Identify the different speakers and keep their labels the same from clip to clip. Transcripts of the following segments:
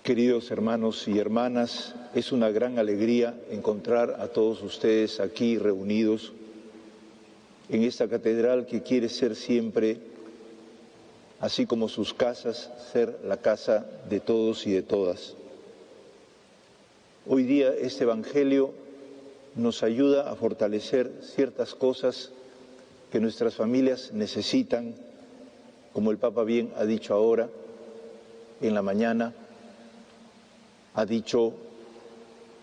Speaker 1: Queridos hermanos y hermanas, es una gran alegría encontrar a todos ustedes aquí reunidos en esta catedral que quiere ser siempre, así como sus casas, ser la casa de todos y de todas. Hoy día este Evangelio nos ayuda a fortalecer ciertas cosas que nuestras familias necesitan, como el Papa bien ha dicho ahora, en la mañana. Ha dicho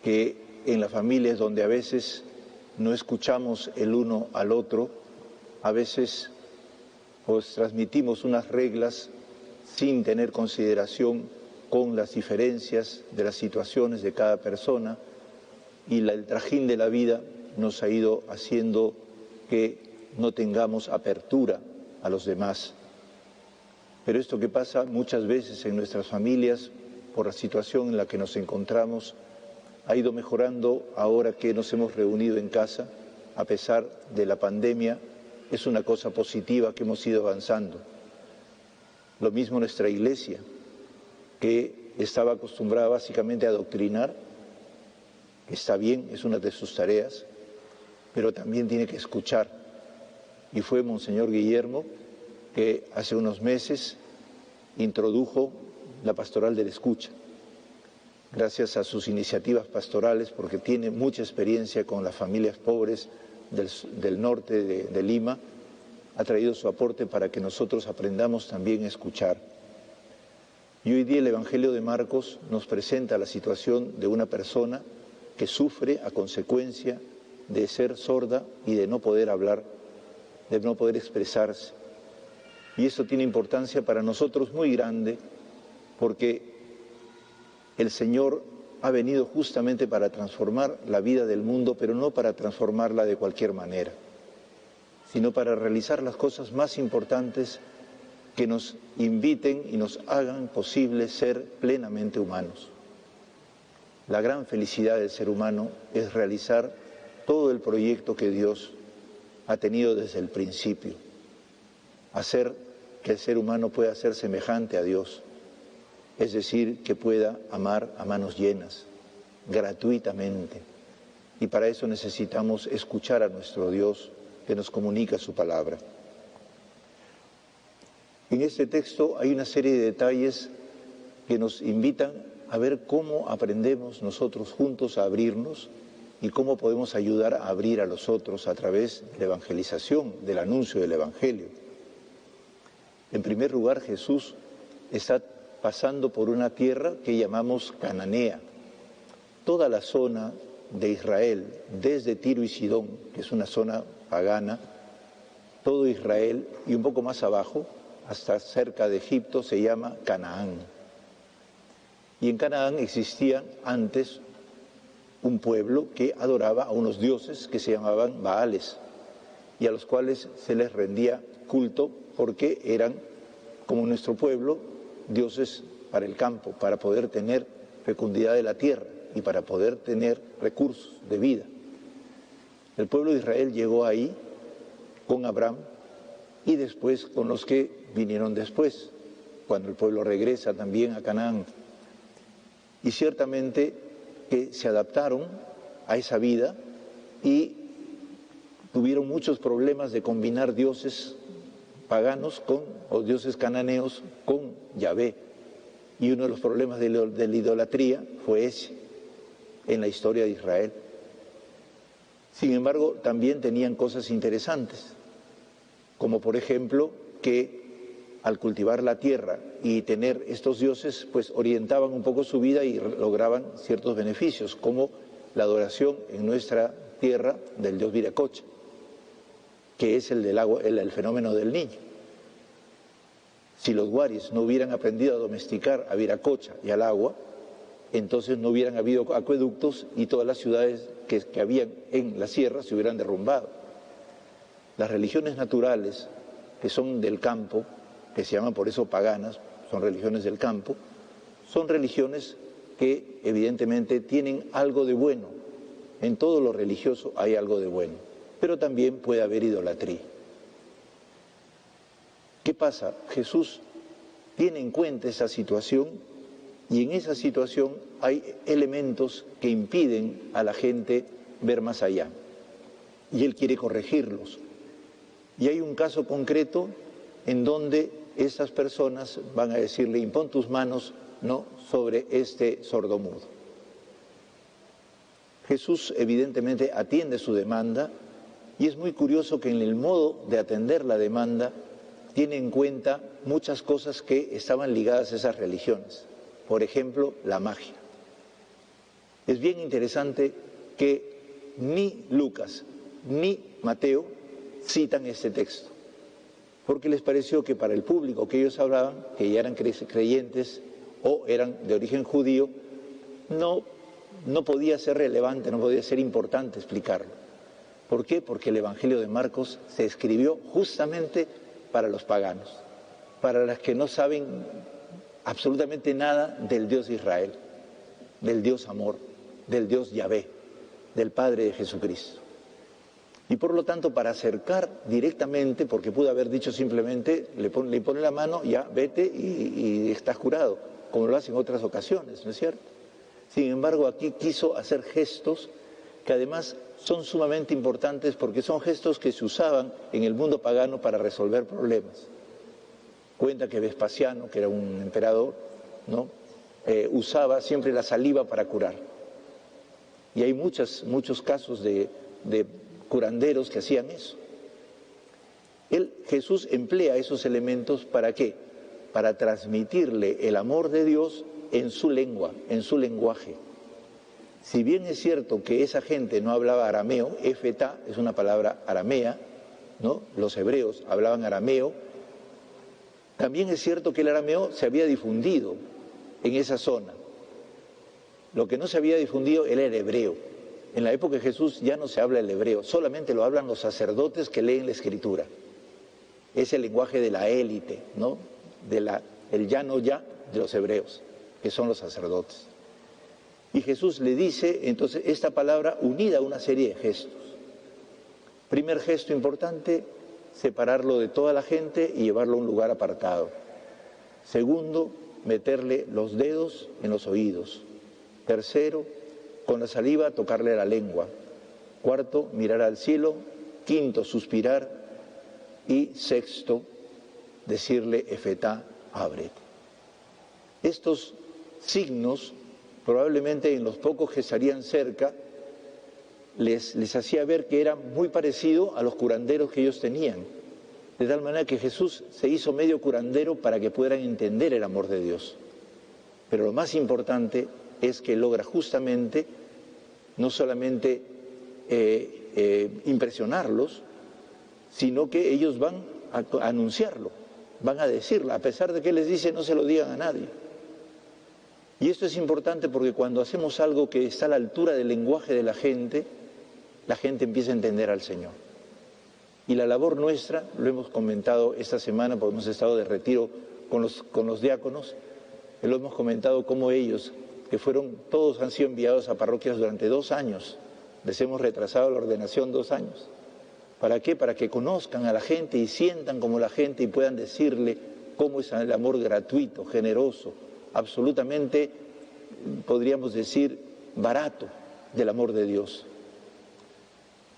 Speaker 1: que en las familias donde a veces no escuchamos el uno al otro, a veces pues transmitimos unas reglas sin tener consideración con las diferencias de las situaciones de cada persona, y el trajín de la vida nos ha ido haciendo que no tengamos apertura a los demás. Pero esto que pasa muchas veces en nuestras familias, por la situación en la que nos encontramos, ha ido mejorando ahora que nos hemos reunido en casa. A pesar de la pandemia, es una cosa positiva que hemos ido avanzando. Lo mismo nuestra Iglesia, que estaba acostumbrada básicamente a adoctrinar, está bien, es una de sus tareas, pero también tiene que escuchar. Y fue Monseñor Guillermo que hace unos meses introdujo la pastoral de la escucha, gracias a sus iniciativas pastorales, porque tiene mucha experiencia con las familias pobres del norte de Lima, ha traído su aporte para que nosotros aprendamos también a escuchar. Y hoy día el Evangelio de Marcos nos presenta la situación de una persona que sufre a consecuencia de ser sorda y de no poder hablar, de no poder expresarse. Y eso tiene importancia para nosotros muy grande, porque el Señor ha venido justamente para transformar la vida del mundo, pero no para transformarla de cualquier manera, sino para realizar las cosas más importantes que nos inviten y nos hagan posible ser plenamente humanos. La gran felicidad del ser humano es realizar todo el proyecto que Dios ha tenido desde el principio, hacer que el ser humano pueda ser semejante a Dios, es decir, que pueda amar a manos llenas, gratuitamente. Y para eso necesitamos escuchar a nuestro Dios que nos comunica su palabra. En este texto hay una serie de detalles que nos invitan a ver cómo aprendemos nosotros juntos a abrirnos y cómo podemos ayudar a abrir a los otros a través de la evangelización, del anuncio del Evangelio. En primer lugar, Jesús está pasando por una tierra que llamamos cananea. Toda la zona de Israel, desde Tiro y Sidón, que es una zona pagana, todo Israel y un poco más abajo, hasta cerca de Egipto, se llama Canaán. Y en Canaán existía antes un pueblo que adoraba a unos dioses que se llamaban Baales, y a los cuales se les rendía culto porque eran, como nuestro pueblo, dioses para el campo, para poder tener fecundidad de la tierra y para poder tener recursos de vida. El pueblo de Israel llegó ahí con Abraham y después con los que vinieron después, cuando el pueblo regresa también a Canaán. Y ciertamente que se adaptaron a esa vida y tuvieron muchos problemas de combinar dioses paganos o dioses cananeos con Yahvé. Y uno de los problemas de la idolatría fue ese en la historia de Israel. Sin embargo, también tenían cosas interesantes, como por ejemplo que al cultivar la tierra y tener estos dioses, pues orientaban un poco su vida y lograban ciertos beneficios, como la adoración en nuestra tierra del dios Viracocha, que es el del agua, el fenómeno del niño. Si los guaris no hubieran aprendido a domesticar a Viracocha y al agua, entonces no hubieran habido acueductos y todas las ciudades que habían en la sierra se hubieran derrumbado. Las religiones naturales, que son del campo, que se llaman por eso paganas, son religiones del campo, son religiones que evidentemente tienen algo de bueno. En todo lo religioso hay algo de bueno, pero también puede haber idolatría. ¿Qué pasa? Jesús tiene en cuenta esa situación Y en esa situación hay elementos que impiden a la gente ver más allá. Y Él quiere corregirlos. Y hay un caso concreto en donde esas personas van a decirle: impón tus manos, ¿no?, sobre este sordomudo. Jesús evidentemente atiende su demanda, y es muy curioso que en el modo de atender la demanda tiene en cuenta muchas cosas que estaban ligadas a esas religiones. Por ejemplo, la magia. Es bien interesante que ni Lucas ni Mateo citan este texto, porque les pareció que para el público que ellos hablaban, que ya eran creyentes o eran de origen judío, no podía ser relevante, no podía ser importante explicarlo. ¿Por qué? Porque el Evangelio de Marcos se escribió justamente para los paganos, para los que no saben absolutamente nada del Dios de Israel, del Dios amor, del Dios Yahvé, del Padre de Jesucristo. Y por lo tanto, para acercar directamente, porque pudo haber dicho simplemente, le pone la mano, ya, vete y estás curado, como lo hace en otras ocasiones, ¿no es cierto? Sin embargo, aquí quiso hacer gestos que además son sumamente importantes, porque son gestos que se usaban en el mundo pagano para resolver problemas. Cuenta que Vespasiano, que era un emperador, ¿no?, usaba siempre la saliva para curar. Y hay muchos casos de curanderos que hacían eso. Jesús emplea esos elementos ¿para qué? Para transmitirle el amor de Dios en su lengua, en su lenguaje. Si bien es cierto que esa gente no hablaba arameo, efetá es una palabra aramea, ¿no? Los hebreos hablaban arameo, también es cierto que el arameo se había difundido en esa zona. Lo que no se había difundido era el hebreo. En la época de Jesús ya no se habla el hebreo, solamente lo hablan los sacerdotes que leen la Escritura. Es el lenguaje de la élite, ¿no?, el ya no ya de los hebreos, que son los sacerdotes. Y Jesús le dice entonces esta palabra unida a una serie de gestos. Primer gesto importante: separarlo de toda la gente y llevarlo a un lugar apartado. Segundo, meterle los dedos en los oídos. Tercero, con la saliva tocarle la lengua. Cuarto, mirar al cielo. Quinto, suspirar. Y sexto, decirle: efetá, ábrete. Estos signos, probablemente en los pocos que estarían cerca, les hacía ver que era muy parecido a los curanderos que ellos tenían. De tal manera que Jesús se hizo medio curandero para que pudieran entender el amor de Dios. Pero lo más importante es que logra justamente no solamente impresionarlos, sino que ellos van a anunciarlo, van a decirlo. A pesar de que Él les dice: no se lo digan a nadie. Y esto es importante porque cuando hacemos algo que está a la altura del lenguaje de la gente empieza a entender al Señor. Y la labor nuestra, lo hemos comentado esta semana porque hemos estado de retiro con los diáconos, lo hemos comentado cómo ellos, que todos han sido enviados a parroquias durante 2 años, les hemos retrasado la ordenación 2 años. ¿Para qué? Para que conozcan a la gente y sientan como la gente y puedan decirle cómo es el amor gratuito, generoso, absolutamente, podríamos decir, barato del amor de Dios.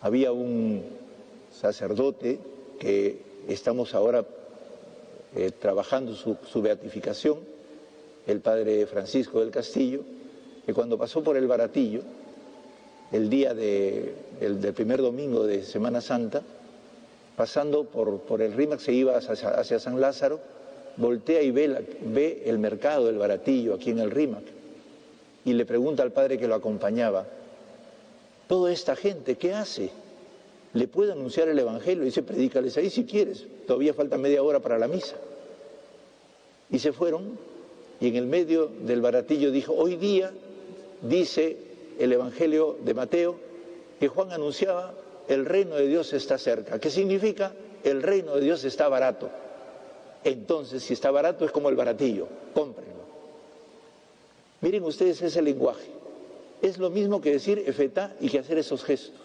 Speaker 1: Había un sacerdote que estamos ahora trabajando su beatificación, el padre Francisco del Castillo, que cuando pasó por el Baratillo, el día del primer domingo de Semana Santa, pasando por el Rímac, se iba hacia San Lázaro, voltea y ve el mercado del Baratillo aquí en el Rímac y le pregunta al padre que lo acompañaba: toda esta gente, ¿qué hace? ¿Le puedo anunciar el Evangelio? Y dice: predícales ahí si quieres, todavía falta media hora para la misa. Y se fueron, y en el medio del Baratillo dijo: hoy día dice el Evangelio de Mateo que Juan anunciaba: el reino de Dios está cerca. ¿Qué significa? El reino de Dios está barato. Entonces, si está barato, es como el Baratillo, cómprenlo. Miren ustedes ese lenguaje. Es lo mismo que decir efetá y que hacer esos gestos.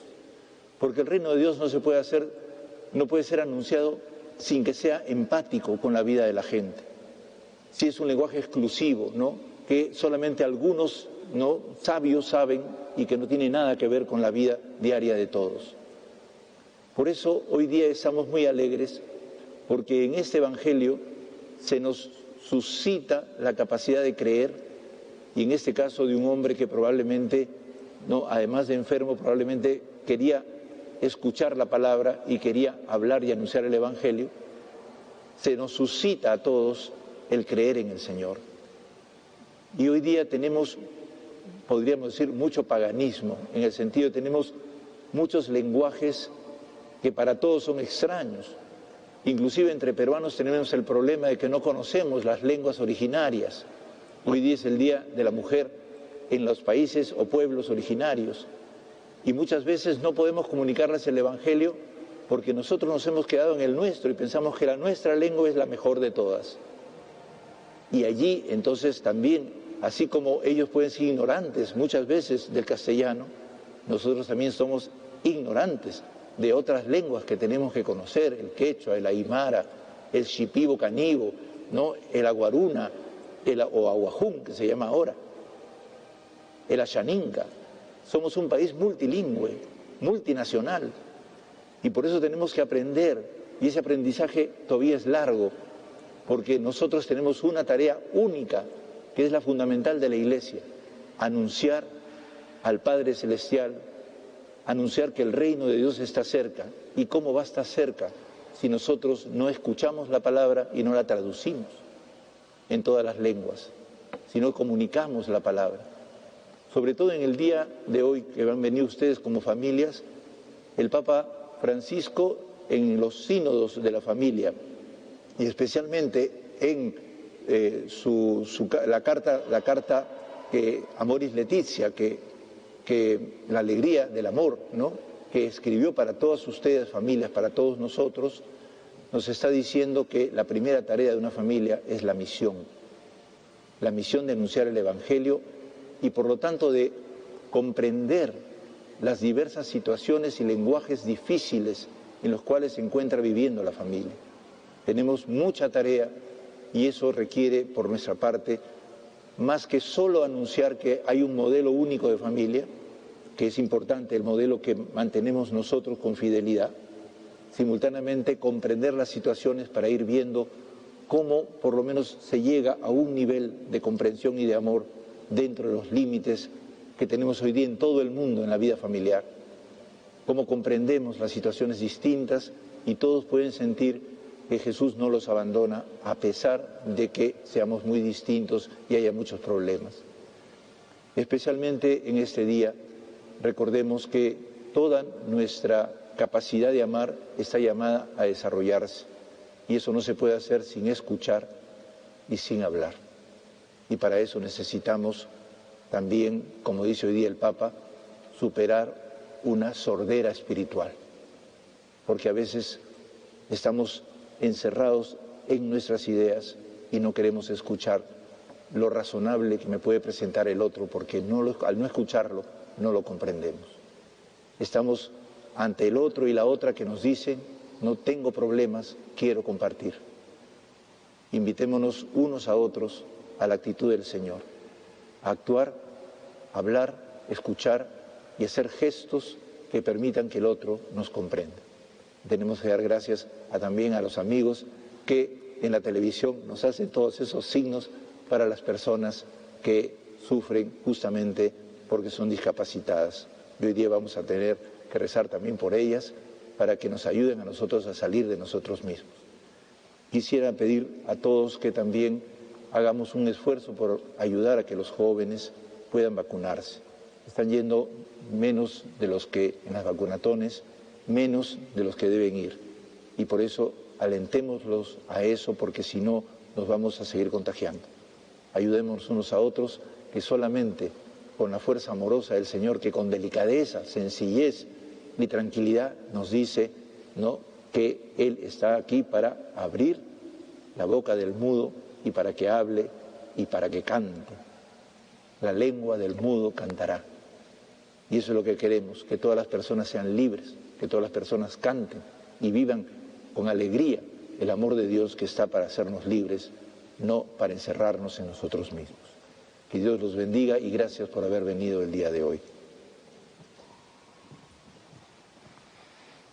Speaker 1: Porque el reino de Dios no puede ser anunciado sin que sea empático con la vida de la gente. Si es un lenguaje exclusivo, ¿no?, que solamente algunos no sabios saben y que no tiene nada que ver con la vida diaria de todos. Por eso hoy día estamos muy alegres, porque en este Evangelio se nos suscita la capacidad de creer, y en este caso de un hombre que probablemente, no, además de enfermo, probablemente quería escuchar la palabra y quería hablar y anunciar el Evangelio, se nos suscita a todos el creer en el Señor. Y hoy día tenemos, podríamos decir, mucho paganismo, en el sentido de que tenemos muchos lenguajes que para todos son extraños. Inclusive entre peruanos tenemos el problema de que no conocemos las lenguas originarias. Hoy día es el Día de la Mujer en los países o pueblos originarios. Y muchas veces no podemos comunicarles el Evangelio porque nosotros nos hemos quedado en el nuestro y pensamos que la nuestra lengua es la mejor de todas. Y allí entonces también, así como ellos pueden ser ignorantes muchas veces del castellano, nosotros también somos ignorantes de otras lenguas que tenemos que conocer, el quechua, el aymara, el shipibo canibo, ¿no? El aguaruna, o aguajún, que se llama ahora, el ashaninka. Somos un país multilingüe, multinacional, y por eso tenemos que aprender, y ese aprendizaje todavía es largo, porque nosotros tenemos una tarea única, que es la fundamental de la Iglesia: anunciar al Padre Celestial, anunciar que el reino de Dios está cerca. ¿Y cómo va a estar cerca si nosotros no escuchamos la palabra y no la traducimos en todas las lenguas, si no comunicamos la palabra? Sobre todo en el día de hoy que han venido ustedes como familias, el Papa Francisco en los sínodos de la familia y especialmente en la carta que Amoris Laetitia, que la alegría del amor, ¿no?, que escribió para todas ustedes, familias, para todos nosotros, nos está diciendo que la primera tarea de una familia es la misión de anunciar el Evangelio y por lo tanto de comprender las diversas situaciones y lenguajes difíciles en los cuales se encuentra viviendo la familia. Tenemos mucha tarea y eso requiere, por nuestra parte, más que solo anunciar que hay un modelo único de familia, que es importante, el modelo que mantenemos nosotros con fidelidad, simultáneamente comprender las situaciones para ir viendo cómo por lo menos se llega a un nivel de comprensión y de amor dentro de los límites que tenemos hoy día en todo el mundo en la vida familiar, cómo comprendemos las situaciones distintas y todos pueden sentir que Jesús no los abandona a pesar de que seamos muy distintos y haya muchos problemas. Especialmente en este día, recordemos que toda nuestra capacidad de amar está llamada a desarrollarse y eso no se puede hacer sin escuchar y sin hablar. Y para eso necesitamos también, como dice hoy día el Papa, superar una sordera espiritual, porque a veces estamos encerrados en nuestras ideas y no queremos escuchar lo razonable que me puede presentar el otro, porque al no escucharlo no lo comprendemos. Estamos ante el otro y la otra que nos dicen: no tengo problemas, quiero compartir. Invitémonos unos a otros a la actitud del Señor, a actuar, hablar, escuchar y hacer gestos que permitan que el otro nos comprenda. Tenemos que dar gracias también a los amigos que en la televisión nos hacen todos esos signos para las personas que sufren justamente porque son discapacitadas. Y hoy día vamos a tener que rezar también por ellas para que nos ayuden a nosotros a salir de nosotros mismos. Quisiera pedir a todos que también hagamos un esfuerzo por ayudar a que los jóvenes puedan vacunarse. Están yendo menos de los que en las vacunatones, menos de los que deben ir. Y por eso alentémoslos a eso, porque si no nos vamos a seguir contagiando. Ayudémonos unos a otros, que solamente con la fuerza amorosa del Señor, que con delicadeza, sencillez y tranquilidad nos dice, ¿no?, que Él está aquí para abrir la boca del mudo y para que hable y para que cante. La lengua del mudo cantará. Y eso es lo que queremos, que todas las personas sean libres, que todas las personas canten y vivan con alegría el amor de Dios que está para hacernos libres, no para encerrarnos en nosotros mismos. Que Dios los bendiga y gracias por haber venido el día de hoy.